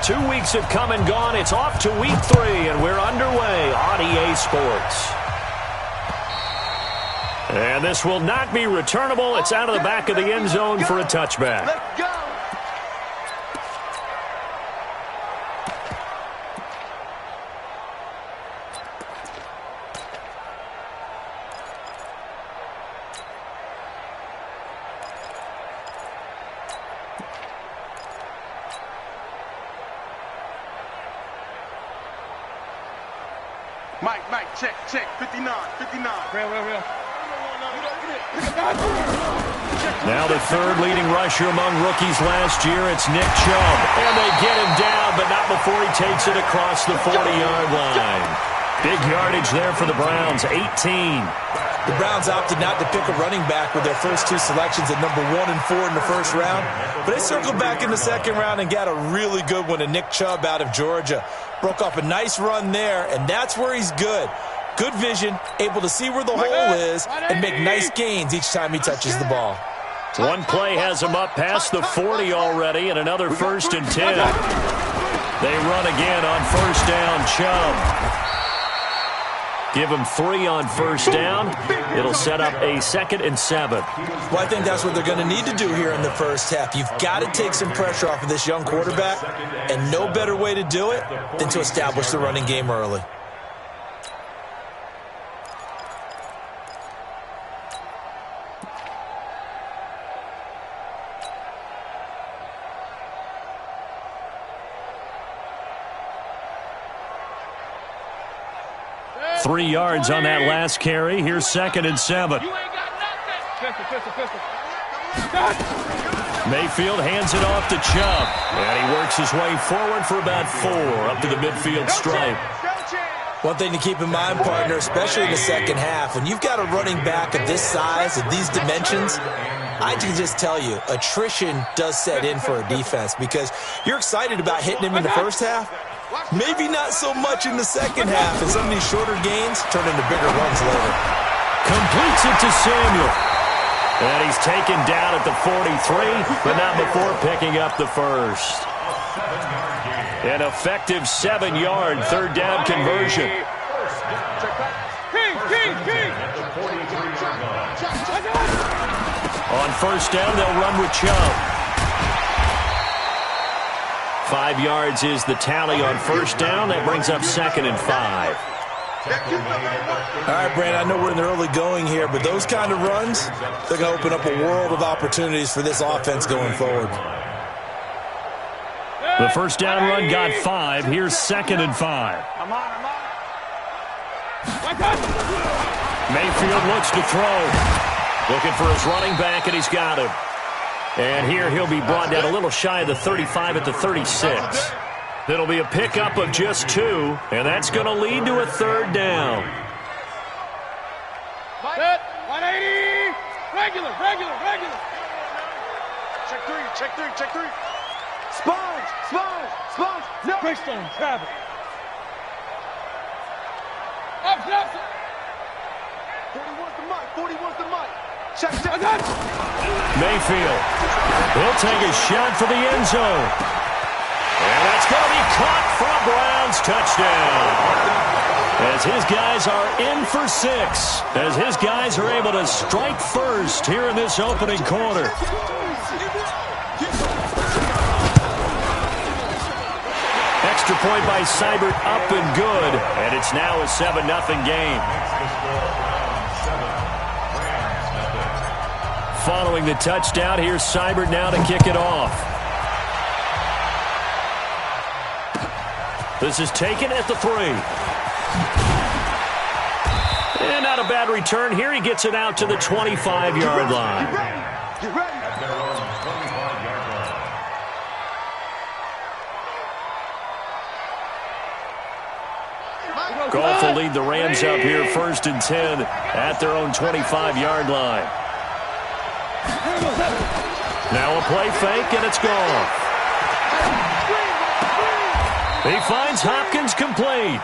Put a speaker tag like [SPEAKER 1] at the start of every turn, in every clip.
[SPEAKER 1] 2 weeks have come and gone. It's off to week 3, and we're underway on EA Sports. And this will not be returnable. It's out of the back of the end zone for a touchback.
[SPEAKER 2] Let's go.
[SPEAKER 3] Mike, check, 59. Real.
[SPEAKER 1] Now the third leading rusher among rookies last year, it's Nick Chubb. And they get him down, but not before he takes it across the 40-yard line. Big yardage there for the Browns, 18.
[SPEAKER 4] The Browns opted not to pick a running back with their first 2 selections at number 1 and 4 in the first round. But they circled back in the second round and got a really good one in Nick Chubb out of Georgia. Broke off a nice run there, and that's where he's good. Good vision, able to see where the hole is, and make nice gains each time he touches the ball.
[SPEAKER 1] One play has him up past the 40 already, and another 1st and 10. They run again on first down, Chubb. Give him 3 on first down. It'll set up a 2nd and 7.
[SPEAKER 4] Well, I think that's what they're going to need to do here in the first half. You've got to take some pressure off of this young quarterback, and no better way to do it than to establish the running game early.
[SPEAKER 1] Three yards on that last carry. Here's 2nd and 7. Mayfield hands it off to Chubb. And he works his way forward for about 4 up to the midfield stripe.
[SPEAKER 4] One thing to keep in mind, partner, especially in the second half, when you've got a running back of this size and these dimensions, I can just tell you, attrition does set in for a defense because you're excited about hitting him in the first half. Maybe not so much in the second half, and some of these shorter gains turn into bigger runs later.
[SPEAKER 1] Completes it to Samuel. And he's taken down at the 43, but not before picking up the first. An effective 7-yard 3rd down conversion. On first down, they'll run with Chubb. 5 yards is the tally on first down. That brings up 2nd and 5.
[SPEAKER 4] All right, Brand, I know we're in the early going here, but those kind of runs, they're going to open up a world of opportunities for this offense going forward.
[SPEAKER 1] The first down run got 5. Here's 2nd and 5. Mayfield looks to throw. Looking for his running back, and he's got him. And here he'll be brought down a little shy of the 35 at the 36. It'll be a pickup of just 2, and that's going to lead to a 3rd down.
[SPEAKER 3] 180. Regular. Check 3. Sponge. No. Christian, Travis. Up. 41's the mic. Check.
[SPEAKER 1] Mayfield. He'll take a shot for the end zone. And that's going to be caught for a Browns touchdown. As his guys are in for 6. As his guys are able to strike first here in this opening quarter. Extra point by Seibert, up and good. And it's now a 7-0 game. Following the touchdown, here's Seibert now to kick it off. This is taken at the 3. And not a bad return here. He gets it out to the 25-yard line.
[SPEAKER 3] Get ready.
[SPEAKER 1] Goff will lead the Rams up here 1st and 10 at their own 25-yard line. Now a play fake, and it's gone. He finds Hopkins complete.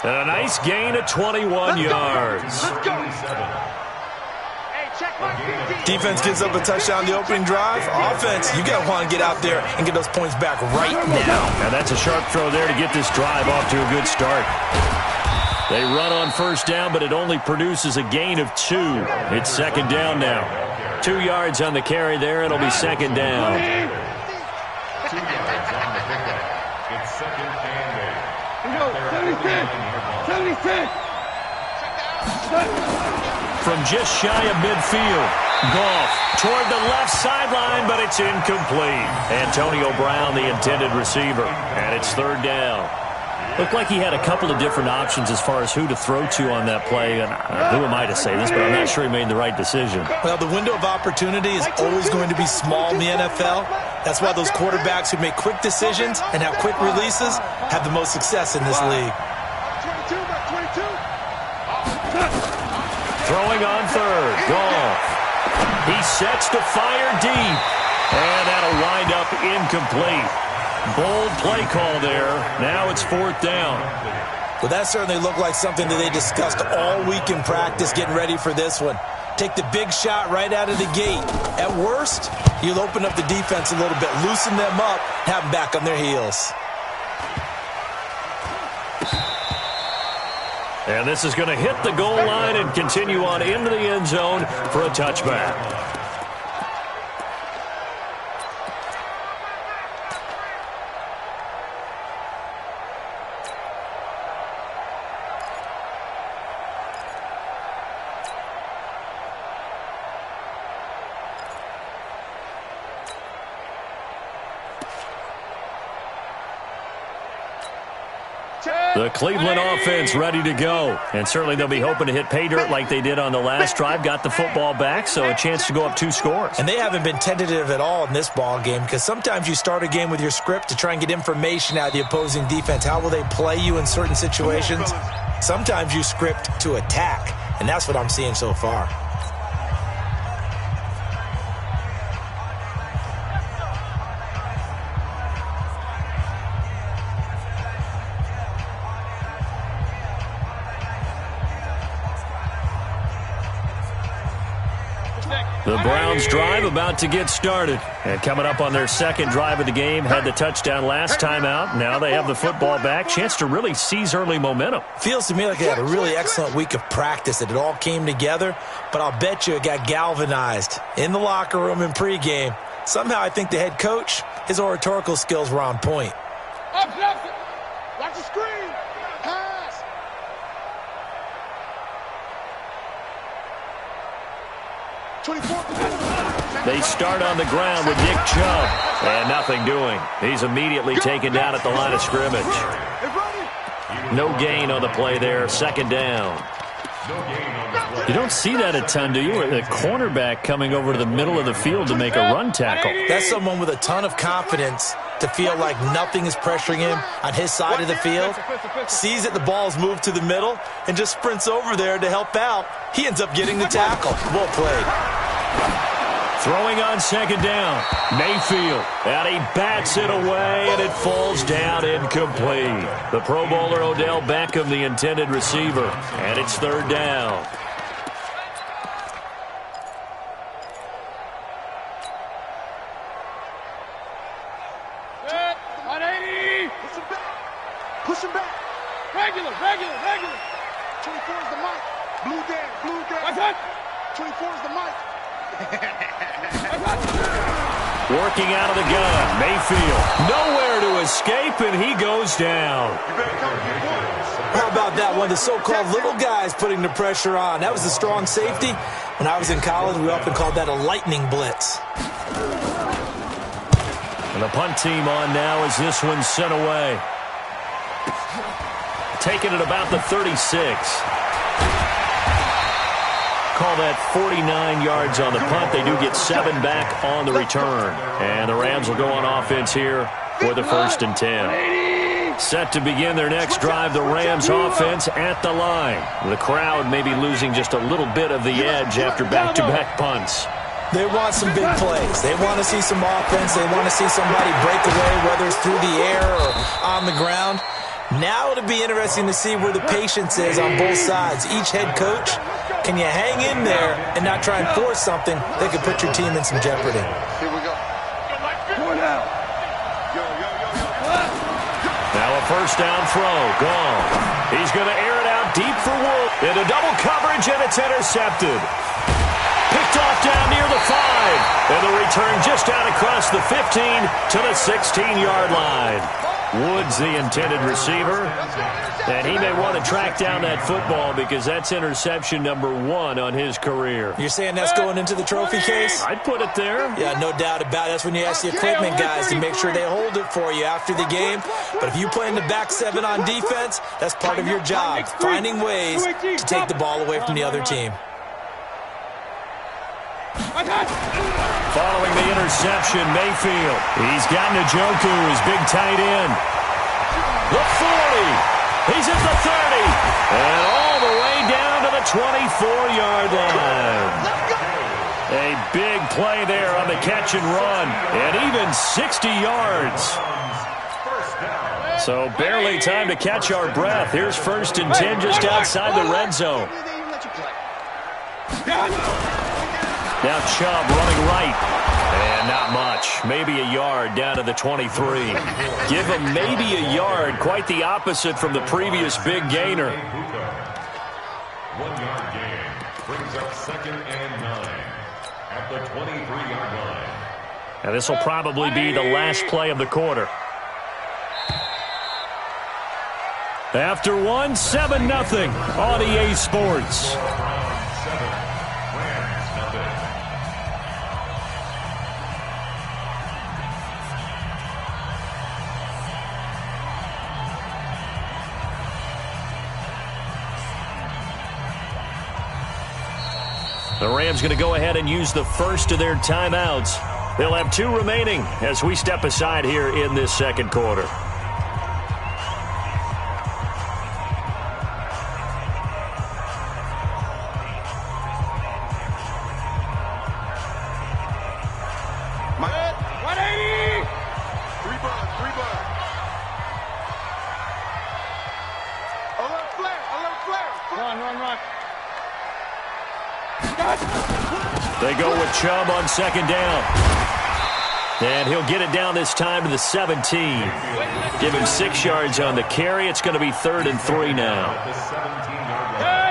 [SPEAKER 1] And a nice gain of 21 yards.
[SPEAKER 3] Let's go. Hey, check
[SPEAKER 4] Defense gives up a touchdown the opening drive. Offense, you got to want to get out there and get those points back right now.
[SPEAKER 1] And that's a sharp throw there to get this drive off to a good start. They run on first down, but it only produces a gain of 2. It's second down now. 2 yards on the carry there. It'll be second down.
[SPEAKER 2] 2 yards on the pickup. It's second and
[SPEAKER 3] 76!
[SPEAKER 1] From just shy of midfield. Goff toward the left sideline, but it's incomplete. Antonio Brown, the intended receiver. And it's third down. Looked like he had a couple of different options as far as who to throw to on that play. And who am I to say this, but I'm not sure he made the right decision.
[SPEAKER 4] Well, the window of opportunity is always going to be small in the NFL. That's why those quarterbacks who make quick decisions and have quick releases have the most success in this league.
[SPEAKER 1] Throwing on third. Goff. He sets to fire deep. And that'll wind up incomplete. Bold play call there. Now it's fourth down.
[SPEAKER 4] Well, that certainly looked like something that they discussed all week in practice getting ready for this one. Take the big shot right out of the gate. At worst, you'll open up the defense a little bit, loosen them up, have them back on their heels.
[SPEAKER 1] And this is going to hit the goal line and continue on into the end zone for a touchback. The Cleveland offense ready to go. And certainly they'll be hoping to hit pay dirt like they did on the last drive. Got the football back, so a chance to go up 2 scores.
[SPEAKER 4] And they haven't been tentative at all in this ball game because sometimes you start a game with your script to try and get information out of the opposing defense. How will they play you in certain situations? Sometimes you script to attack, and that's what I'm seeing so far.
[SPEAKER 1] The Browns drive about to get started. And coming up on their second drive of the game, had the touchdown last time out. Now they have the football back. Chance to really seize early momentum.
[SPEAKER 4] Feels to me like they had a really excellent week of practice, that it all came together. But I'll bet you it got galvanized in the locker room in pregame. Somehow I think the head coach, his oratorical skills were on point.
[SPEAKER 3] Watch the screen. Pass.
[SPEAKER 1] They start on the ground with Nick Chubb. And nothing doing. He's immediately taken down at the line of scrimmage. No gain on the play there. Second down. You don't see that a ton, do you? The cornerback coming over to the middle of the field to make a run tackle.
[SPEAKER 4] That's someone with a ton of confidence to feel like nothing is pressuring him on his side of the field. Sees that the ball's moved to the middle and just sprints over there to help out. He ends up getting the tackle. Well played.
[SPEAKER 1] Throwing on second down. Mayfield. And he bats it away, and it falls down incomplete. The Pro Bowler Odell Beckham, the intended receiver. And it's third down.
[SPEAKER 3] Push him back. Regular. 24 is the mic. Blue down. What's that? 24 is the mic.
[SPEAKER 1] Working out of the gun. Mayfield. Nowhere to escape, and he goes down.
[SPEAKER 4] How about that one? The so-called little guys putting the pressure on. That was the strong safety. When I was in college, we often called that a lightning blitz.
[SPEAKER 1] And the punt team on now as this one's sent away. Taking it about the 36. Call that 49 yards on the punt. They do get 7 back on the return. And the Rams will go on offense here for the 1st and 10. Set to begin their next drive, the Rams offense at the line. The crowd may be losing just a little bit of the edge after back-to-back punts.
[SPEAKER 4] They want some big plays. They want to see some offense. They want to see somebody break away, whether it's through the air or on the ground. Now it'll be interesting to see where the patience is on both sides. Each head coach Can you hang in there and not try and force something that could put your team in some jeopardy?
[SPEAKER 3] Here we go. Going out.
[SPEAKER 1] Now a first down throw. Gone. He's going to air it out deep for Wolf. Into double coverage, and it's intercepted. Picked off down near the 5. And the return just out across the 15 to the 16-yard line. Woods the intended receiver. And he may want to track down that football because that's interception number 1 on his career.
[SPEAKER 4] You're saying that's going into the trophy case?
[SPEAKER 1] I'd put it there.
[SPEAKER 4] Yeah, no doubt about it. That's when you ask the equipment guys to make sure they hold it for you after the game. But if you play in the back 7 on defense, that's part of your job, finding ways to take the ball away from the other team.
[SPEAKER 1] Following the interception, Mayfield. He's got Njoku, his big tight end. The 40. He's at the 30. And all the way down to the 24-yard line. A big play there on the catch and run. And even 60 yards. So barely time to catch our breath. Here's 1st and 10 just outside the red zone. Now Chubb running right. And not much. Maybe a yard down to the 23. Give him maybe a yard. Quite the opposite from the previous big gainer.
[SPEAKER 2] 1-yard gain brings up 2nd and 9 at the 23-yard line.
[SPEAKER 1] Now this will probably be the last play of the quarter. After 1, 7-0 on EA Sports. The Rams going to go ahead and use the first of their timeouts. They'll have 2 remaining as we step aside here in this second quarter. They go with Chubb on 2nd down. And he'll get it down this time to the 17. Give him 6 yards on the carry. It's going to be 3rd and 3 now.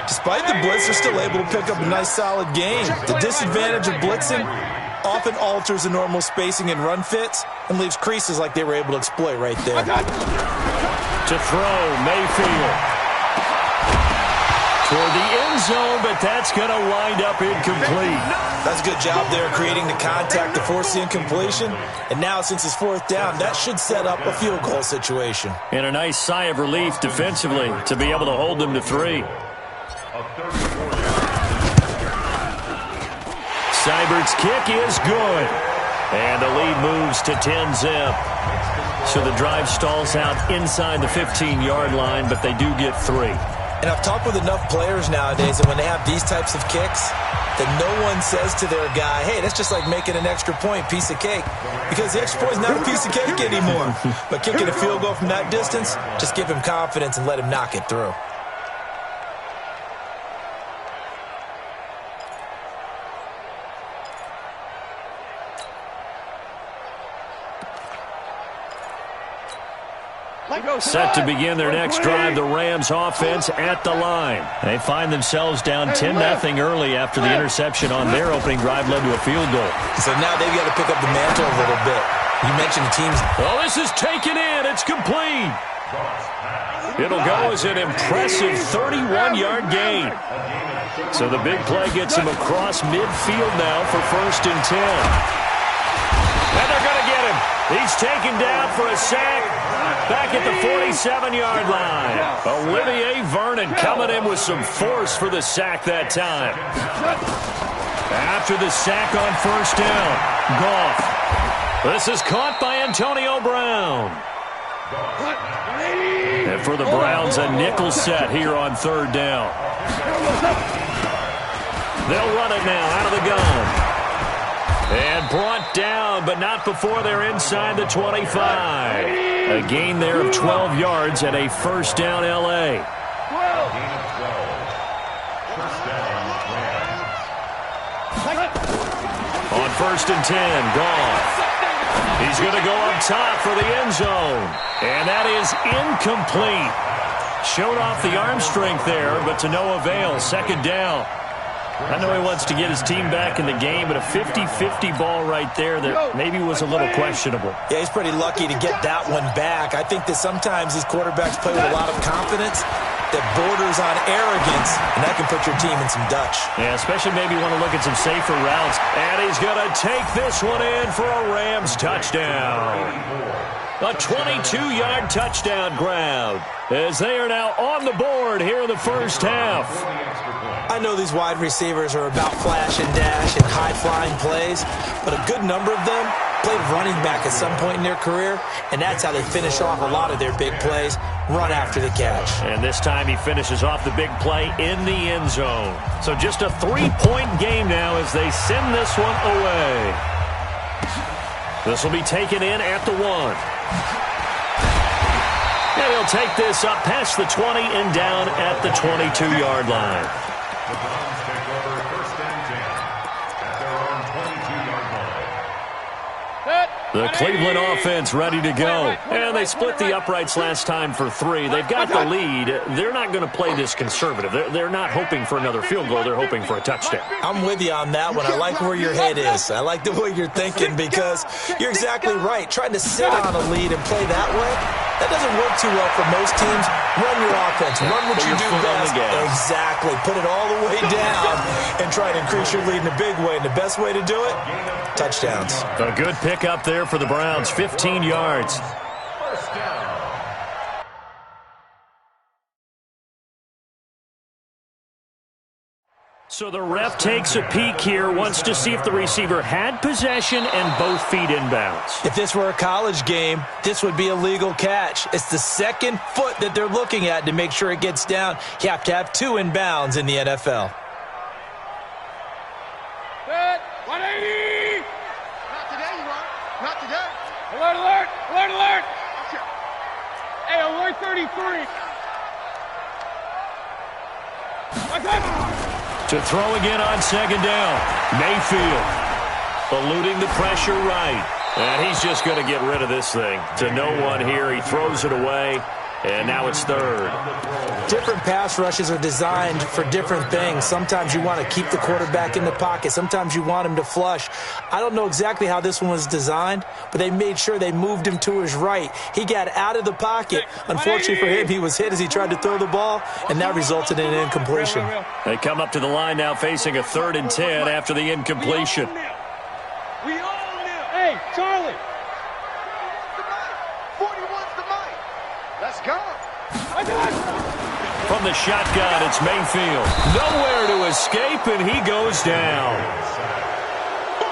[SPEAKER 4] Despite the blitz, they're still able to pick up a nice, solid gain. The disadvantage of blitzing often alters the normal spacing and run fits and leaves creases like they were able to exploit right there.
[SPEAKER 1] To throw, Mayfield. Toward the end zone, but that's going to wind up incomplete.
[SPEAKER 4] That's a good job there creating the contact to force the incompletion. And now, since it's 4th down, that should set up a field goal situation.
[SPEAKER 1] And a nice sigh of relief defensively to be able to hold them to 3. Seibert's kick is good. And the lead moves to 10-zip. So the drive stalls out inside the 15-yard line, but they do get 3.
[SPEAKER 4] And I've talked with enough players nowadays that when they have these types of kicks, that no one says to their guy, hey, that's just like making an extra point, piece of cake. Because the extra point is not a piece of cake anymore. But kicking a field goal from that distance, just give him confidence and let him knock it through.
[SPEAKER 1] Set to begin their next drive, the Rams offense at the line. They find themselves down 10-0 early after the interception on their opening drive led to a field goal.
[SPEAKER 4] So now they've got to pick up the mantle a little bit. You mentioned the teams.
[SPEAKER 1] Oh, this is taken in. It's complete. It'll go as an impressive 31-yard gain. So the big play gets him across midfield now for 1st and 10. And they're going to get him. He's taken down for a sack. Back at the 47-yard line. Olivier Vernon coming in with some force for the sack that time. After the sack on 1st down, Goff. This is caught by Antonio Brown. And for the Browns, a nickel set here on 3rd down. They'll run it now out of the gun. And brought down, but not before they're inside the 25. A gain there of 12 yards and a 1st down, L.A. first and 10. Gone. He's going to go up top for the end zone. And that is incomplete. Showed off the arm strength there, but to no avail. Second down. I know he wants to get his team back in the game, but a 50-50 ball right there that maybe was a little questionable.
[SPEAKER 4] Yeah, he's pretty lucky to get that one back. I think that sometimes these quarterbacks play with a lot of confidence that borders on arrogance, and that can put your team in some Dutch.
[SPEAKER 1] Yeah, especially maybe want to look at some safer routes. And he's going to take this one in for a Rams touchdown. A 22-yard touchdown grab as they are now on the board here in the first half.
[SPEAKER 4] I know these wide receivers are about flash and dash and high-flying plays, but a good number of them played running back at some point in their career, and that's how they finish off a lot of their big plays, run after the catch.
[SPEAKER 1] And this time he finishes off the big play in the end zone. So just a 3-point game now as they send this one away. This will be taken in at the 1. And he'll take this up past the 20 and down at the 22-yard line.
[SPEAKER 2] The Browns take over first and 10 at their own 22-yard line.
[SPEAKER 1] The Cleveland offense ready to go. And they split the uprights last time for 3. They've got the lead. They're not going to play this conservative. They're not hoping for another field goal. They're hoping for a touchdown.
[SPEAKER 4] I'm with you on that one. I like where your head is. I like the way you're thinking because you're exactly right. Trying to sit on a lead and play that way, that doesn't work too well for most teams. Run your offense. Run what you do best. Exactly. Put it all the way down and try to increase your lead in a big way. And the best way to do it, touchdowns.
[SPEAKER 1] A good pick up there for the Browns, 15 yards.
[SPEAKER 2] First down.
[SPEAKER 1] So the ref takes a peek here, wants to see if the receiver had possession and both feet inbounds.
[SPEAKER 4] If this were a college game, this would be a legal catch. It's the second foot that they're looking at to make sure it gets down. You have to have 2 inbounds in the NFL.
[SPEAKER 3] Good. 180. Not today, you are. Not today. Alert, alert. Alert, alert. Hey, alert 33.
[SPEAKER 1] To throw again on second down. Mayfield eluding the pressure right. And he's just going to get rid of this thing. To no one here. He throws it away. And now it's third.
[SPEAKER 4] Different pass rushes are designed for different things. Sometimes you want to keep the quarterback in the pocket. Sometimes you want him to flush. I don't know exactly how this one was designed, but they made sure they moved him to his right. He got out of the pocket. Unfortunately for him, he was hit as he tried to throw the ball, and that resulted in an incompletion.
[SPEAKER 1] They come up to the line now facing a 3rd and 10 after the incompletion.
[SPEAKER 3] We all knew. Hey, Charlie. 41's the mic. Let's go.
[SPEAKER 1] From the shotgun, it's Mayfield. Nowhere to escape, and he goes down.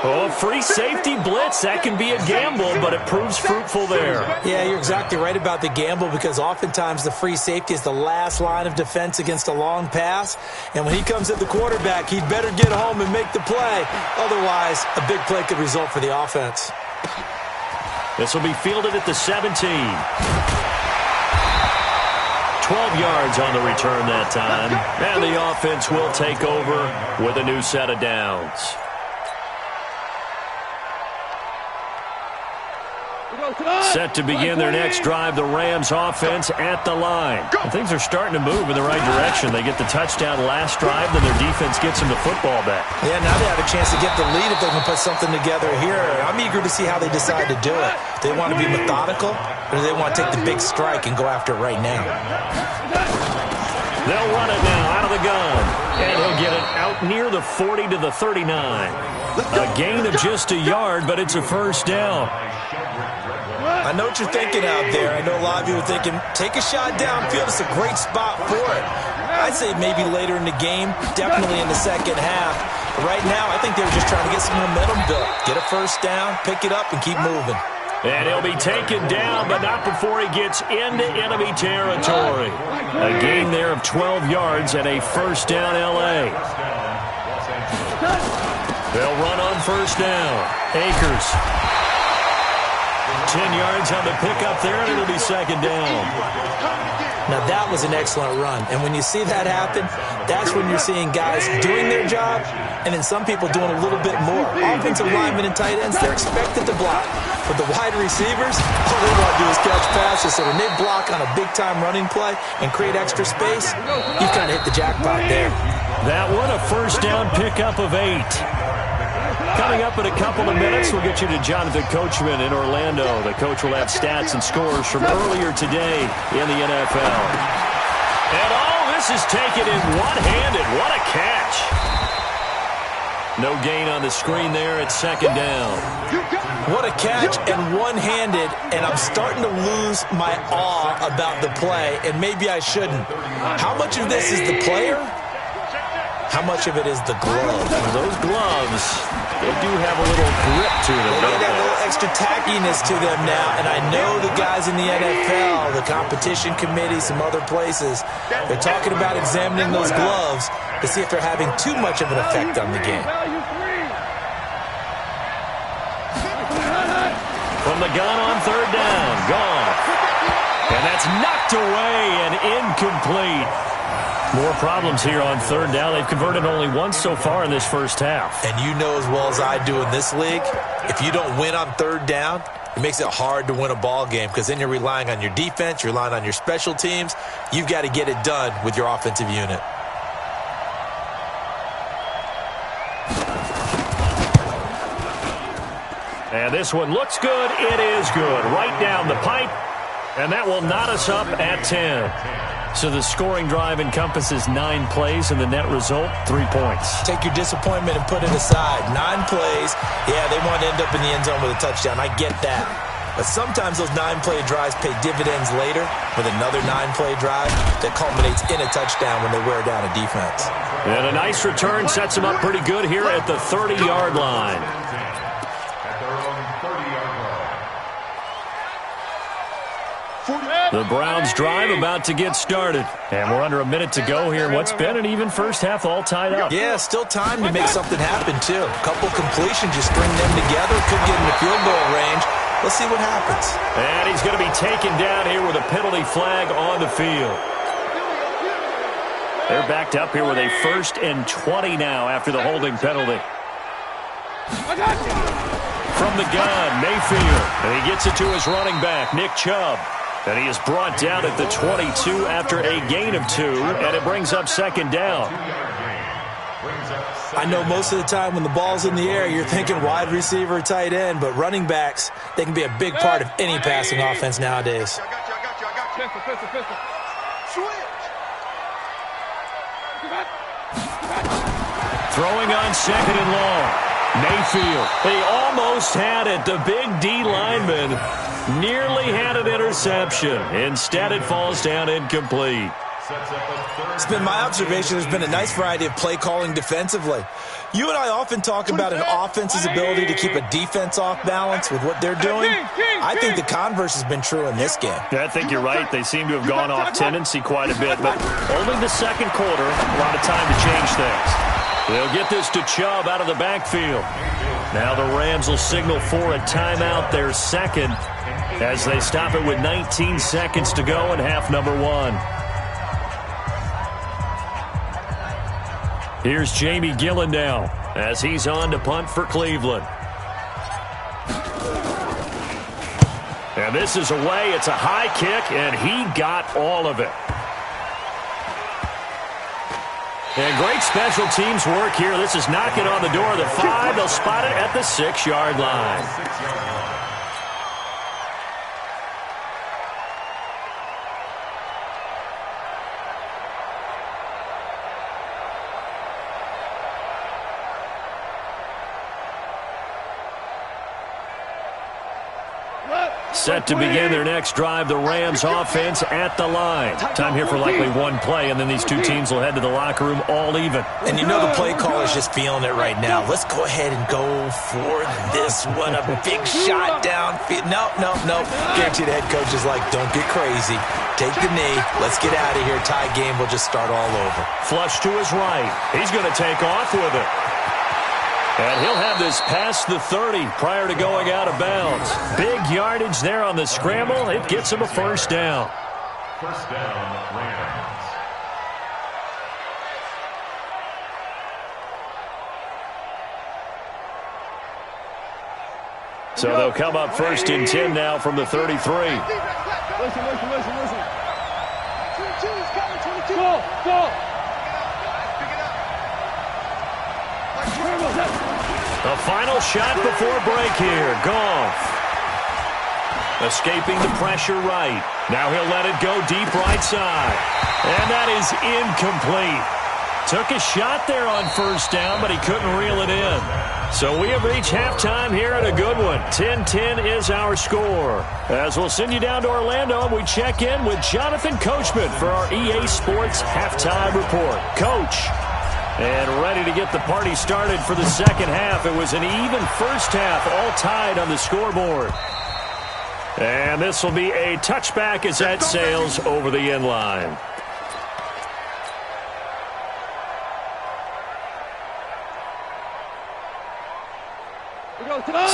[SPEAKER 1] Oh, free safety blitz. That can be a gamble, but it proves fruitful there.
[SPEAKER 4] Yeah, you're exactly right about the gamble because oftentimes the free safety is the last line of defense against a long pass. And when he comes at the quarterback, he'd better get home and make the play. Otherwise, a big play could result for the offense.
[SPEAKER 1] This will be fielded at the 17. 12 yards on the return that time. And the offense will take over with a new set of downs. Set to begin their next drive, the Rams offense at the line. And things are starting to move in the right direction. They get the touchdown last drive, then their defense gets them the football back.
[SPEAKER 4] Yeah, now they have a chance to get the lead if they can put something together here. I'm eager to see how they decide to do it. Do they want to be methodical, or do they want to take the big strike and go after it right now?
[SPEAKER 1] They'll run it now out of the gun. And he'll get it out near the 40 to the 39. A gain of just a yard, but it's a first down.
[SPEAKER 4] I know what you're thinking out there. I know a lot of you are thinking, take a shot downfield. It's a great spot for it. I'd say maybe later in the game, definitely in the second half. But right now, I think they're just trying to get some momentum built. Get a first down, pick it up, and keep moving.
[SPEAKER 1] And he'll be taken down, but not before he gets into enemy territory. A gain there of 12 yards and a first down L.A. They'll run on first down. Akers. 10 yards on the pickup there, and it'll be second down.
[SPEAKER 4] Now, that was an excellent run. And when you see that happen, that's when you're seeing guys doing their job and then some people doing a little bit more. Offensive linemen and tight ends, they're expected to block. But the wide receivers, all they want to do is catch passes. So when they block on a big-time running play and create extra space, you've kind of hit the jackpot there.
[SPEAKER 1] That one, a first down pickup of 8. Coming up in a couple of minutes, we'll get you to Jonathan Coachman in Orlando. The coach will have stats and scores from earlier today in the NFL. And this is taken in one-handed. What a catch. No gain on the screen there at second down.
[SPEAKER 4] What a catch and one-handed, and I'm starting to lose my awe about the play, and maybe I shouldn't. How much of this is the player? How much of it is the glove?
[SPEAKER 1] Those gloves, they do have a little grip to them.
[SPEAKER 4] They got a little extra tackiness to them now, and I know the guys in the NFL, the competition committee, some other places, they're talking about examining those gloves to see if they're having too much of an effect on the game.
[SPEAKER 1] From the gun on third down, gone. And that's knocked away and incomplete. More problems here on third down. They've converted only once so far in this first half.
[SPEAKER 4] And you know as well as I do in this league, if you don't win on third down, it makes it hard to win a ball game because then you're relying on your defense, you're relying on your special teams. You've got to get it done with your offensive unit.
[SPEAKER 1] And this one looks good. It is good. Right down the pipe. And that will knot us up at 10. So the scoring drive encompasses 9 plays, and the net result, 3 points.
[SPEAKER 4] Take your disappointment and put it aside. 9 plays. Yeah, they want to end up in the end zone with a touchdown. I get that. But sometimes those 9-play drives pay dividends later with another 9-play drive that culminates in a touchdown when they wear down a defense.
[SPEAKER 1] And a nice return sets them up pretty good here at the 30-yard line. The Browns drive about to get started. And we're under a minute to go here in what's been an even first half, all tied up.
[SPEAKER 4] Yeah, still time to make something happen, too. A couple completions, just string them together. Could get in the field goal range. Let's see what happens.
[SPEAKER 1] And he's going to be taken down here with a penalty flag on the field. They're backed up here with a 1st and 20 now after the holding penalty. From the gun, Mayfield. And he gets it to his running back, Nick Chubb. And he is brought down at the 22 after a gain of 2, and it brings up second down.
[SPEAKER 4] I know most of the time when the ball's in the air, you're thinking wide receiver, tight end, but running backs, they can be a big part of any passing offense nowadays.
[SPEAKER 1] Throwing on second and long. Mayfield. They almost had it. The big D lineman nearly had an interception. Instead, it falls down incomplete.
[SPEAKER 4] It's been my observation there's been a nice variety of play calling defensively. You and I often talk about an offense's ability to keep a defense off balance with what they're doing. I think the converse has been true in this game.
[SPEAKER 1] I think you're right. They seem to have gone off tendency quite a bit, but only the second quarter, a lot of time to change things. They'll get this to Chubb out of the backfield. Now the Rams will signal for a timeout, their second, as they stop it with 19 seconds to go in half number 1. Here's Jamie Gillen now as he's on to punt for Cleveland. And this is away. It's a high kick, and he got all of it. And great special teams work here. This is knocking on the door of the 5. They'll spot it at the 6-yard line. Set to begin their next drive, the Rams offense at the line. Time here for likely one play, and then these two teams will head to the locker room all even.
[SPEAKER 4] And you know the play caller's just feeling it right now. Let's go ahead and go for this one. A big shot down. No. Guarantee the head coach is like, don't get crazy. Take the knee. Let's get out of here. Tie game will just start all over.
[SPEAKER 1] Flush to his right. He's going to take off with it. And he'll have this past the 30 prior to going out of bounds. Big yardage there on the scramble. It gets him a first down.
[SPEAKER 2] First down, Rams.
[SPEAKER 1] So they'll come up first and 10 now from the 33.
[SPEAKER 3] Listen. 22 is coming, 22. Go.
[SPEAKER 1] The final shot before break here. Goff. Escaping the pressure right. Now he'll let it go deep right side. And that is incomplete. Took a shot there on first down, but he couldn't reel it in. So we have reached halftime here at a good one. 10-10 is our score. As we'll send you down to Orlando, and we check in with Jonathan Coachman for our EA Sports Halftime Report. Coach, and ready to get the party started for the second half. It was an even first half, all tied on the scoreboard. And this will be a touchback as that sails over the end line.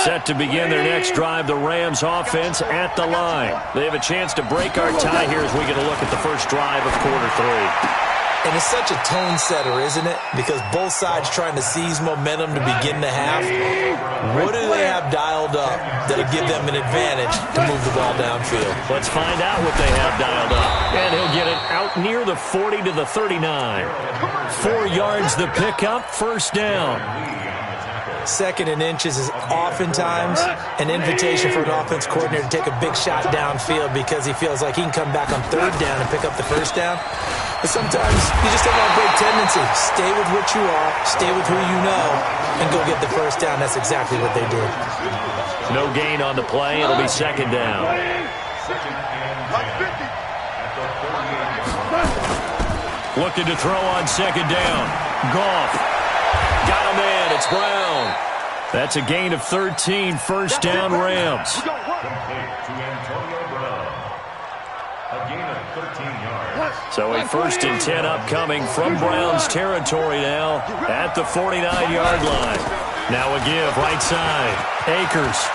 [SPEAKER 1] Set to begin their next drive, the Rams offense at the line. They have a chance to break our tie here as we get a look at the first drive of quarter 3.
[SPEAKER 4] And it's such a tone setter, isn't it? Because both sides trying to seize momentum to begin the half. What do they have dialed up that'll give them an advantage to move the ball downfield?
[SPEAKER 1] Let's find out what they have dialed up. And he'll get it out near the 40 to the 39. 4 yards the pickup, first down.
[SPEAKER 4] Second and inches is oftentimes an invitation for an offense coordinator to take a big shot downfield because he feels like he can come back on third down and pick up the first down. But sometimes you just have a great tendency. Stay with what you are, stay with who you know, and go get the first down. That's exactly what they did.
[SPEAKER 1] No gain on the play. It'll be second down. Looking to throw on second down. Goff. Got him in. It's Brown. That's a gain of 13. First down, Rams.
[SPEAKER 2] Complete to Antonio Brown. A gain of 13 yards.
[SPEAKER 1] So a first and 10 upcoming from Brown's territory now at the 49-yard line. Now a give right side. Akers.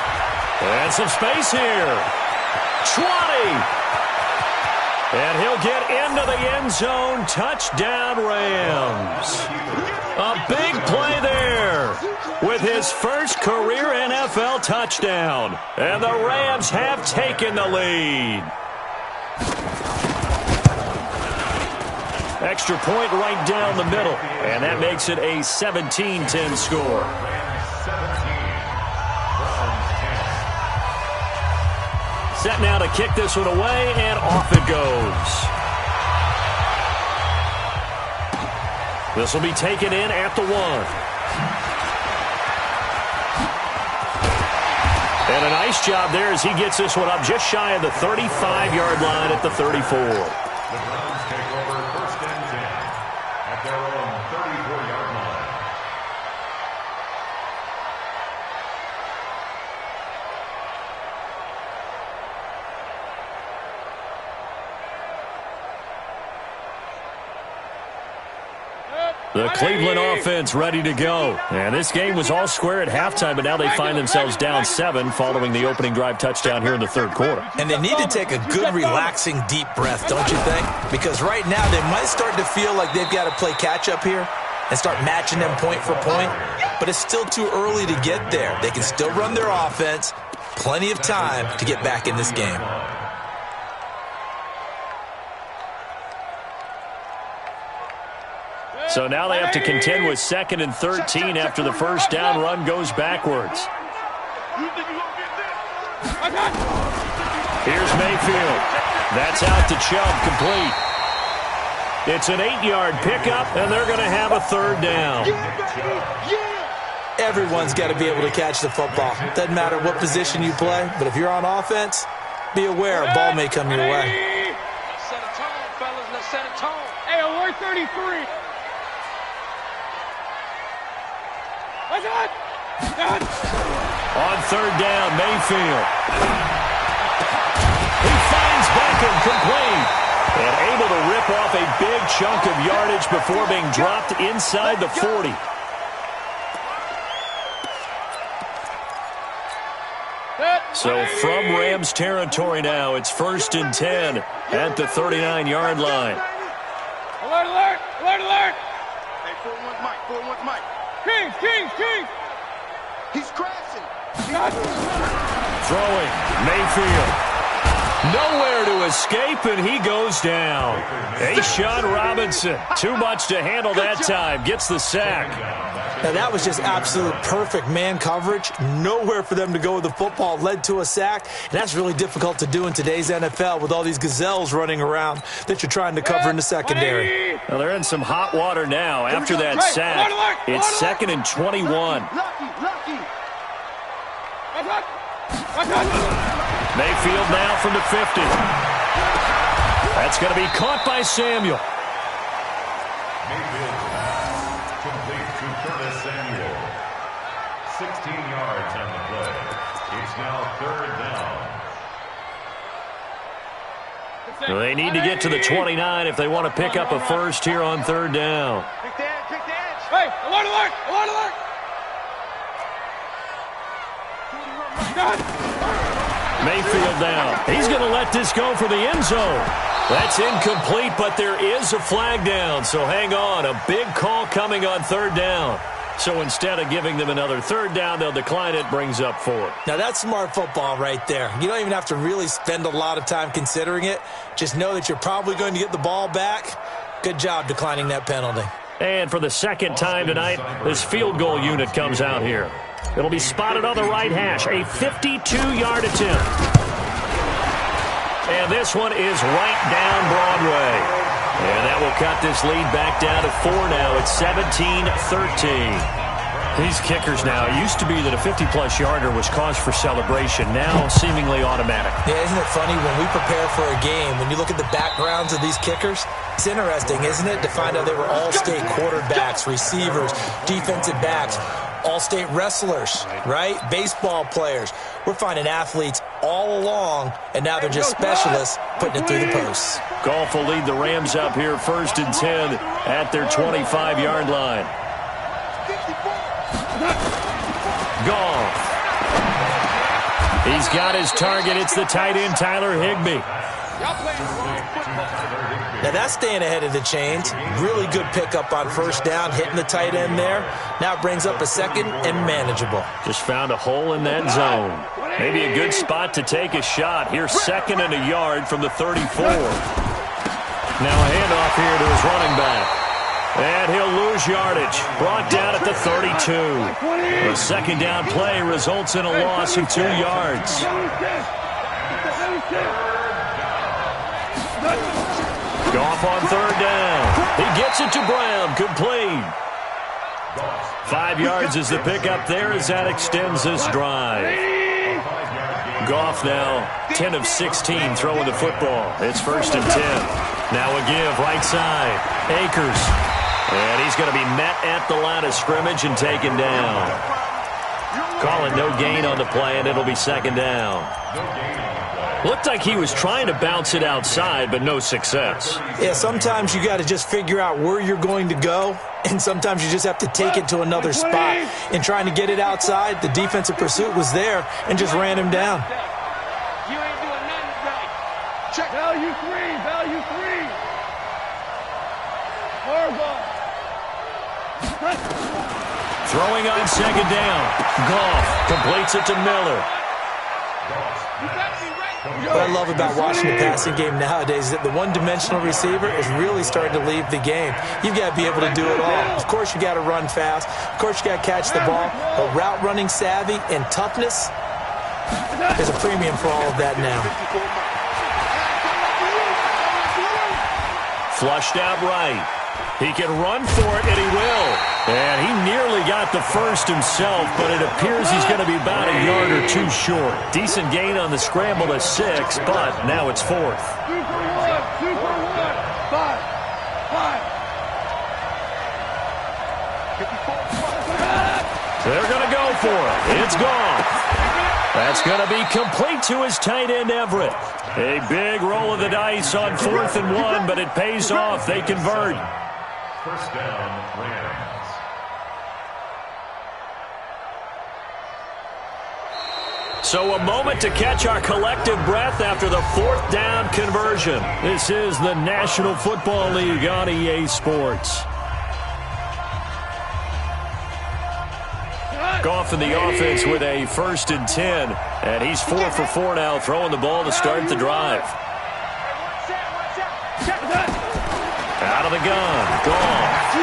[SPEAKER 1] And some space here. 20. And he'll get into the end zone. Touchdown, Rams. A big play there with his first career NFL touchdown. And the Rams have taken the lead. Extra point right down the middle. And that makes it a 17-10 score. Set now to kick this one away, and off it goes. This will be taken in at the 1. And a nice job there as he gets this one up just shy of the 35-yard line at the 34.
[SPEAKER 2] The Browns take over first and 10 at their own 34-yard line.
[SPEAKER 1] The Cleveland offense ready to go. And this game was all square at halftime, but now they find themselves down 7 following the opening drive touchdown here in the third quarter.
[SPEAKER 4] And they need to take a good, relaxing, deep breath, don't you think? Because right now they might start to feel like they've got to play catch-up here and start matching them point for point. But it's still too early to get there. They can still run their offense. Plenty of time to get back in this game.
[SPEAKER 1] So now they have to contend with 2nd and 13 after the first down run goes backwards. Here's Mayfield. That's out to Chubb, complete. It's an 8-yard pickup, and they're going to have a third down.
[SPEAKER 4] Everyone's got to be able to catch the football. Doesn't matter what position you play, but if you're on offense, be aware a ball may come your way.
[SPEAKER 3] Let's set a tone, fellas. Let's set a tone. Hey, alert 33.
[SPEAKER 1] On third down, Mayfield. He finds Beckham, complete. And able to rip off a big chunk of yardage before being dropped inside the 40. So from Rams territory now, it's 1st and 10 at the 39-yard line.
[SPEAKER 3] Alert, alert, alert, alert. Hey, 4-1 Mike, 4-1 Mike. King. He's crashing.
[SPEAKER 1] Throwing, Mayfield. Nowhere to escape, and he goes down. A'Shawn Robinson, too much to handle that time, gets the sack.
[SPEAKER 4] Now, that was just absolute perfect man coverage. Nowhere for them to go with the football. Led to a sack, and that's really difficult to do in today's NFL with all these gazelles running around that you're trying to cover in the secondary.
[SPEAKER 1] Well, they're in some hot water now after that sack. It's 2nd and 21.
[SPEAKER 3] Lucky.
[SPEAKER 1] Mayfield now from the 50. That's going to be caught by Samuel.
[SPEAKER 2] Mayfield complete to Curtis Samuel. 16 yards on the play. It's now 3rd down.
[SPEAKER 1] They need to get to the 29 if they want to pick up a first here on 3rd down.
[SPEAKER 3] Pick the edge. Hey, alert.
[SPEAKER 1] Mayfield down. He's going to let this go for the end zone. That's incomplete, but there is a flag down, so hang on. A big call coming on 3rd down. So instead of giving them another 3rd down, they'll decline it, brings up 4th.
[SPEAKER 4] Now, that's smart football right there. You don't even have to really spend a lot of time considering it. Just know that you're probably going to get the ball back. Good job declining that penalty.
[SPEAKER 1] And for the 2nd time tonight, this field goal unit comes out here. It'll be spotted on the right hash, a 52-yard attempt. And this one is right down Broadway. And that will cut this lead back down to 4 now. It's 17-13. These kickers now, it used to be that a 50-plus yarder was cause for celebration, now seemingly automatic.
[SPEAKER 4] Yeah, isn't it funny when we prepare for a game, when you look at the backgrounds of these kickers, it's interesting, isn't it, to find out they were all-state quarterbacks, receivers, defensive backs, all-state wrestlers, right? Baseball players. We're finding athletes all along, and now they're just specialists putting it through the posts.
[SPEAKER 1] Goff will lead the Rams up here 1st and 10 at their 25-yard line. Goff. He's got his target. It's the tight end, Tyler Higbee.
[SPEAKER 4] Now that's staying ahead of the chains. Really good pickup on 1st down, hitting the tight end there. Now it brings up a 2nd and manageable.
[SPEAKER 1] Just found a hole in that zone. Maybe a good spot to take a shot. Here's 2nd and a yard from the 34. Now a handoff here to his running back. And he'll lose yardage. Brought down at the 32. The 2nd down play results in a loss of 2 yards. Goff on 3rd down. He gets it to Brown. Complete. 5 yards is the pickup there as that extends this drive. Goff now 10 of 16 throwing the football. It's 1st and 10. Now a give right side. Akers. And he's going to be met at the line of scrimmage and taken down. Calling no gain on the play, and it'll be 2nd down. Looked like he was trying to bounce it outside, but no success.
[SPEAKER 4] Yeah, sometimes you got to just figure out where you're going to go, and sometimes you just have to take it to another spot. In trying to get it outside, the defensive pursuit was there and just ran him down.
[SPEAKER 3] You ain't doing nothing right. Check. Value 3. Horrible.
[SPEAKER 1] Throwing on 2nd down. Goff completes it to Miller.
[SPEAKER 4] What I love about watching the passing game nowadays is that the one-dimensional receiver is really starting to leave the game. You've got to be able to do it all. Of course, you got to run fast. Of course, you got to catch the ball. But route running savvy and toughness, there's a premium for all of that now.
[SPEAKER 1] Flushed out right. He can run for it, and he will. And he nearly got the first himself, but it appears he's going to be about a yard or 2 short. Decent gain on the scramble to 6, but now it's 4th.
[SPEAKER 3] 2 for 1. 5.
[SPEAKER 1] They're going to go for it. It's gone. That's going to be complete to his tight end, Everett. A big roll of the dice on 4th and 1, but it pays off. They convert.
[SPEAKER 2] 1st down, Rams.
[SPEAKER 1] So a moment to catch our collective breath after the fourth down conversion. This is the National Football League on EA Sports. Goff in the offense with a 1st and 10. And he's 4 for 4 now, throwing the ball to start the drive. Out of the gun, Goff.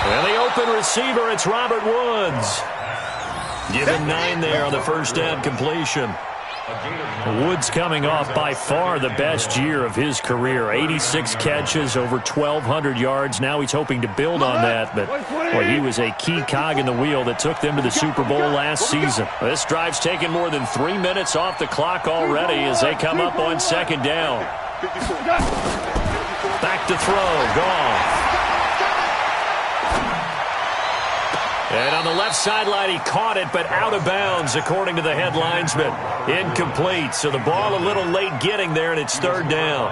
[SPEAKER 1] And the open receiver, it's Robert Woods. Given 9 there on the first down completion. Woods coming off by far the best year of his career. 86 catches, over 1,200 yards. Now he's hoping to build on that, but boy, he was a key cog in the wheel that took them to the Super Bowl last season. This drive's taken more than 3 minutes off the clock already as they come up on 2nd down. Back to throw, Goff. And on the left sideline, he caught it, but out of bounds, according to the head linesman. Incomplete. So the ball a little late getting there, and it's 3rd down.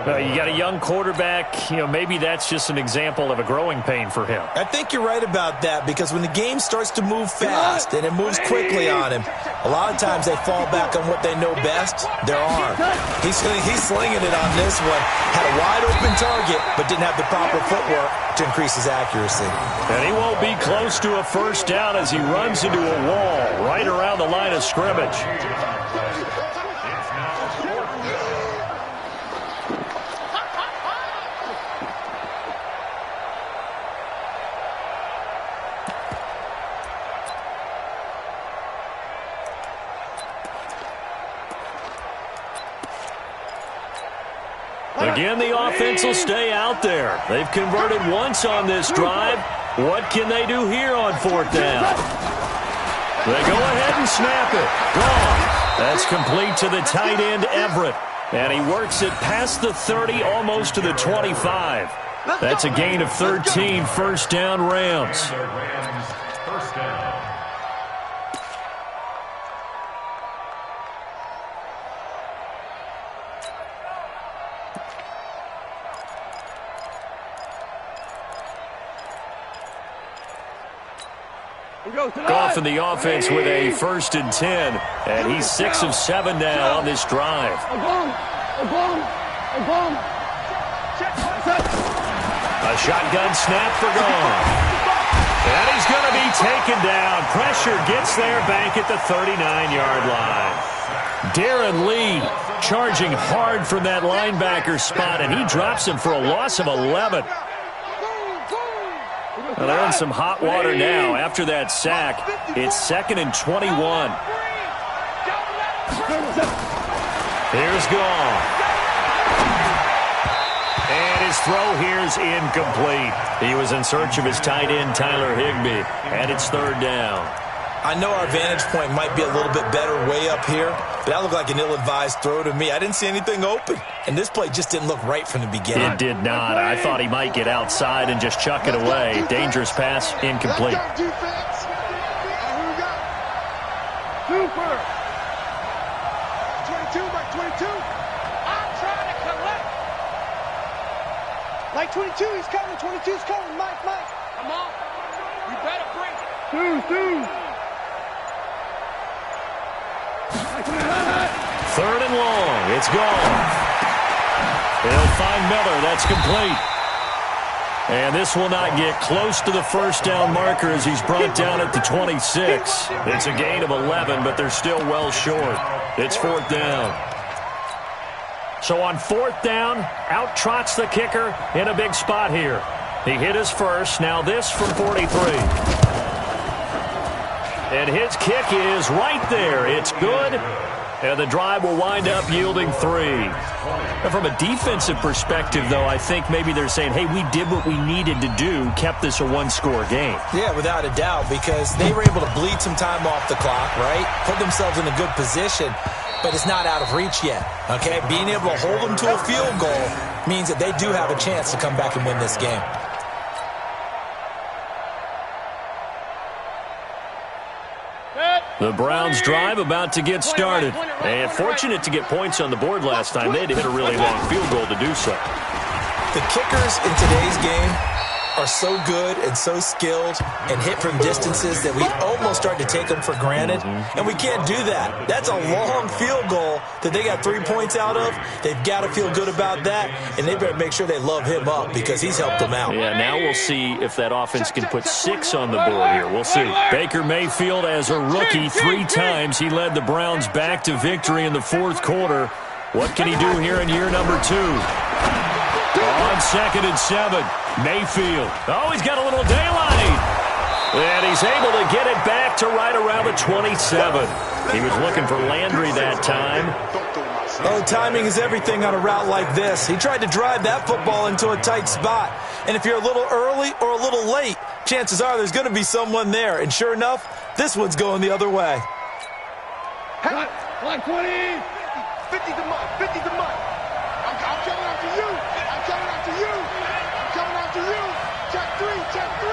[SPEAKER 1] You got a young quarterback. Maybe that's just an example of a growing pain for him.
[SPEAKER 4] I think you're right about that, because when the game starts to move fast and it moves quickly on him, a lot of times they fall back on what they know best, their arm. He's slinging it on this one. Had a wide-open target, but didn't have the proper footwork to increase his accuracy.
[SPEAKER 1] And he won't be close to a 1st down as he runs into a wall right around the line of scrimmage. Again, the offense will stay out there. They've converted once on this drive. What can they do here on 4th down? They go ahead and snap it. Gone. That's complete to the tight end, Everett. And he works it past the 30, almost to the 25. That's a gain of 13, 1st down, Rams.
[SPEAKER 2] First down.
[SPEAKER 1] Goff in the offense with a 1st and 10. And he's 6 of 7 now on this drive. A shotgun snap for Goff. And he's going to be taken down. Pressure gets there, back at the 39-yard line. Darren Lee charging hard from that linebacker spot, and he drops him for a loss of 11. Well, they're in some hot water now after that sack. It's 2nd and 21. Here's Goff. And his throw here's incomplete. He was in search of his tight end, Tyler Higbee. And it's 3rd down.
[SPEAKER 4] I know our vantage point might be a little bit better way up here, but that looked like an ill-advised throw to me. I didn't see anything open, and this play just didn't look right from the beginning.
[SPEAKER 1] It did not. I thought he might get outside and just chuck it away. Dangerous pass, incomplete.
[SPEAKER 3] Super. 22 by 22. I'm trying to collect. Like 22, he's coming. 22's coming. Mike. Come on. You better bring it. Two.
[SPEAKER 1] 3rd and long. It's Goff. They'll find Miller. That's complete. And this will not get close to the 1st down marker as he's brought down at the 26. It's a gain of 11, but they're still well short. It's 4th down. So on 4th down, out trots the kicker in a big spot here. He hit his first. Now this from 43. And his kick is right there. It's good. And the drive will wind up yielding 3. And from a defensive perspective, though, I think maybe they're saying, hey, we did what we needed to do, kept this a 1-score game.
[SPEAKER 4] Yeah, without a doubt, because they were able to bleed some time off the clock, right? Put themselves in a good position, but it's not out of reach yet, okay? Being able to hold them to a field goal means that they do have a chance to come back and win this game.
[SPEAKER 1] The Browns drive about to get started. And fortunate to get points on the board last time. They had to hit a really long field goal to do so.
[SPEAKER 4] The kickers in today's game are so good and so skilled and hit from distances that we almost start to take them for granted, and we can't do that. That's a long field goal that they got 3 points out of. They've got to feel good about that, and they better make sure they love him up because he's helped them out.
[SPEAKER 1] Yeah, now we'll see if that offense can put 6 on the board here. We'll see. Baker Mayfield, as a rookie, 3 times he led the Browns back to victory in the fourth quarter. What can he do here in year number 2? On 2nd and 7, Mayfield. Oh, he's got a little daylight. And he's able to get it back to right around the 27. He was looking for Landry that time.
[SPEAKER 4] Oh, timing is everything on a route like this. He tried to drive that football into a tight spot. And if you're a little early or a little late, chances are there's going to be someone there. And sure enough, this one's going the other way.
[SPEAKER 3] Like 20. 50 to mud. 50 to mud. I'm coming out to you. I'm coming out to you. I'm coming out to you. Check 3. Check 3.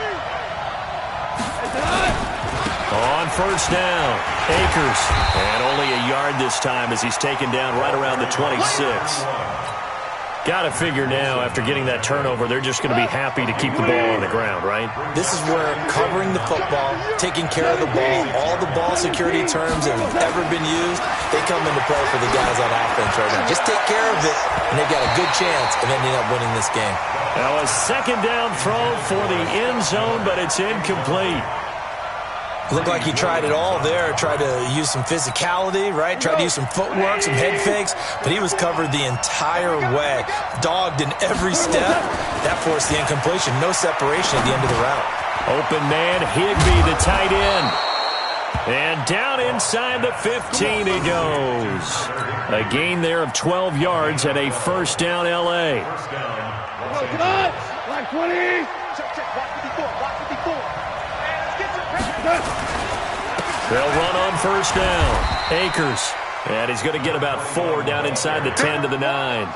[SPEAKER 1] On first down, Akers. And only a yard this time as he's taken down right around the 26. Got to figure now, after getting that turnover, they're just going to be happy to keep the ball on the ground, right?
[SPEAKER 4] This is where covering the football, taking care of the ball, all the ball security terms that have ever been used, they come into play for the guys on offense right now. Just take care of it, and they've got a good chance of ending up winning this game.
[SPEAKER 1] Now a second down throw for the end zone, but it's incomplete.
[SPEAKER 4] Looked like he tried it all there, tried to use some physicality, right? Tried to use some footwork, some head fakes, but he was covered the entire way. Dogged in every step. That forced the incompletion. No separation at the end of the route.
[SPEAKER 1] Open man, Higbee, the tight end. And down inside the 15 he goes. A gain there of 12 yards and a first down L.A.
[SPEAKER 3] Come on. Like 20. Check. Block 54. Block 54.
[SPEAKER 1] They'll run on first down. Akers. And he's going to get about 4 down inside the 10 to the 9.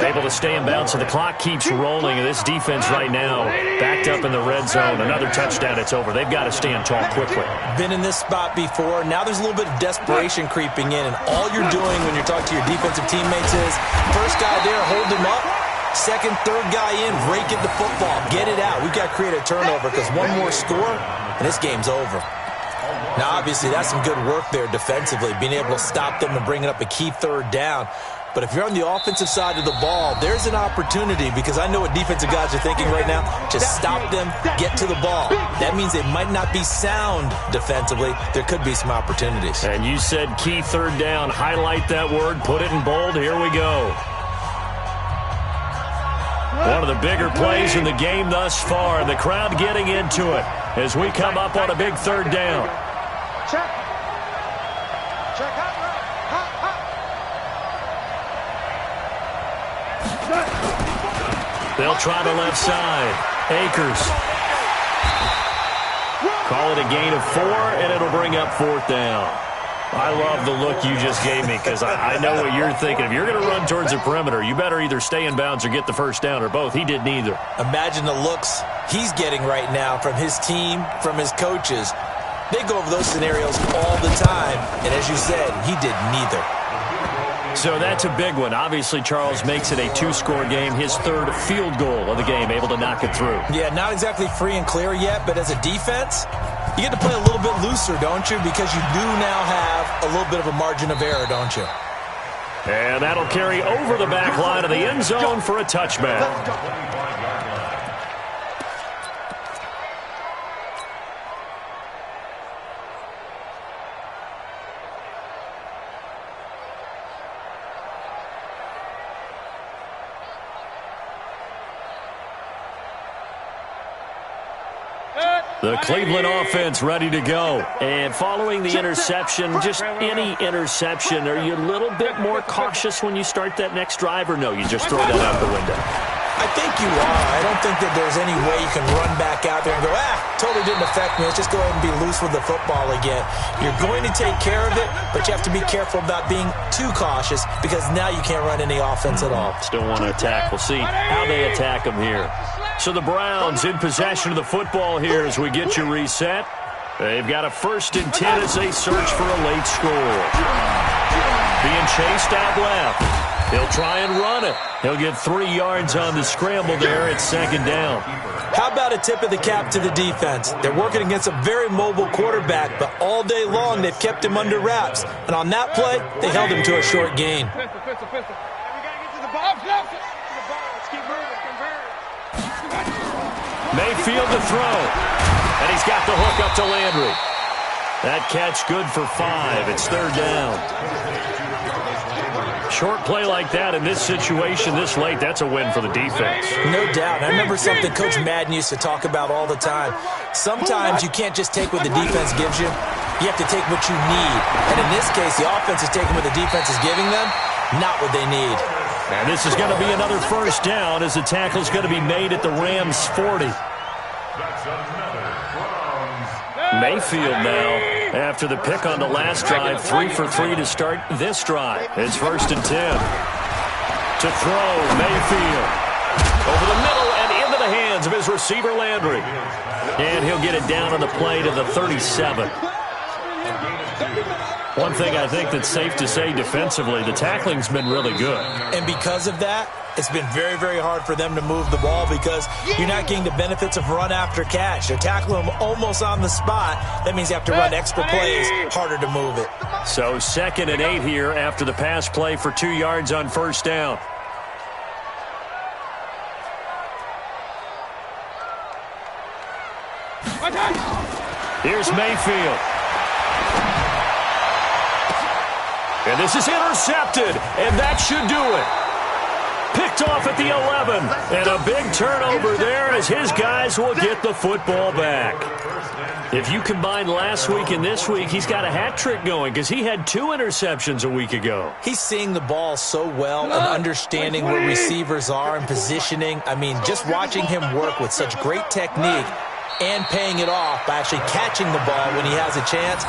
[SPEAKER 1] Able to stay in bounds, so the clock keeps rolling. And this defense right now backed up in the red zone. Another touchdown, it's over. They've got to stand tall quickly.
[SPEAKER 4] Been in this spot before. Now there's a little bit of desperation creeping in. And all you're doing when you're talking to your defensive teammates is, first guy there, hold him up. Second, third guy in, rake at the football. Get it out. We've got to create a turnover because one more score, and this game's over. Now, obviously, that's some good work there defensively, being able to stop them and bringing up a key third down. But if you're on the offensive side of the ball, there's an opportunity because I know what defensive guys are thinking right now. Just stop them, get to the ball. That means they might not be sound defensively. There could be some opportunities.
[SPEAKER 1] And you said key third down. Highlight that word. Put it in bold. Here we go. One of the bigger plays in the game thus far. The crowd getting into it as we come up on a big third down.
[SPEAKER 3] Check. Check.
[SPEAKER 1] They'll try the left side. Akers. Call it a gain of 4, and it'll bring up fourth down. I love the look you just gave me because I know what you're thinking. If you're going to run towards the perimeter, you better either stay in bounds or get the first down or both. He did neither.
[SPEAKER 4] Imagine the looks he's getting right now from his team, from his coaches. They go over those scenarios all the time, and as you said, he did neither.
[SPEAKER 1] So that's a big one. Obviously, Charles makes it a 2-score game. His third field goal of the game, able to knock it through.
[SPEAKER 4] Yeah, not exactly free and clear yet, but as a defense, you get to play a little bit looser, don't you? Because you do now have a little bit of a margin of error, don't you?
[SPEAKER 1] And that'll carry over the back line of the end zone for a touchback. The Cleveland offense ready to go. And following the interception, just any interception, are you a little bit more cautious when you start that next drive, or no, you just throw that out the window?
[SPEAKER 4] I think you are. I don't think that there's any way you can run back out there and go, totally didn't affect me. Let's just go ahead and be loose with the football again. You're going to take care of it, but you have to be careful about being too cautious because now you can't run any offense at all.
[SPEAKER 1] Still want to attack. We'll see how they attack them here. So the Browns in possession of the football here as we get you reset. They've got a 1st and 10 as they search for a late score. Being chased out left. He'll try and run it. He'll get 3 yards on the scramble there. It's second down.
[SPEAKER 4] How about a tip of the cap to the defense? They're working against a very mobile quarterback, but all day long they've kept him under wraps. And on that play, they held him to a short gain.
[SPEAKER 3] Pistol. We got to get to the ball. Let's keep moving.
[SPEAKER 1] Mayfield to throw. And he's got the hook up to Landry. That catch good for 5. It's third down. Short play like that in this situation this late, that's a win for the defense.
[SPEAKER 4] No doubt. I remember something Coach Madden used to talk about all the time. Sometimes you can't just take what the defense gives you. You have to take what you need. And in this case, the offense is taking what the defense is giving them, not what they need.
[SPEAKER 1] And this is going to be another first down as the tackle's going to be made at the Rams 40.
[SPEAKER 2] That's another Browns.
[SPEAKER 1] Mayfield now, after the pick on the last drive, 3 for 3 to start this drive. It's 1st and 10. To throw, Mayfield. Over the middle and into the hands of his receiver, Landry. And he'll get it down on the play to the 37. One thing I think that's safe to say defensively, the tackling's been really good.
[SPEAKER 4] And because of that, it's been very, very hard for them to move the ball because you're not getting the benefits of run after catch. They're tackling them almost on the spot. That means you have to run extra plays, harder to move it.
[SPEAKER 1] So 2nd and 8 here after the pass play for 2 yards on first down. Here's Mayfield. And this is intercepted, and that should do it. Picked off at the 11, and a big turnover there as his guys will get the football back. If you combine last week and this week, he's got a hat trick going because he had 2 interceptions a week ago.
[SPEAKER 4] He's seeing the ball so well and understanding where receivers are and positioning. I mean, just watching him work with such great technique and paying it off by actually catching the ball when he has a chance.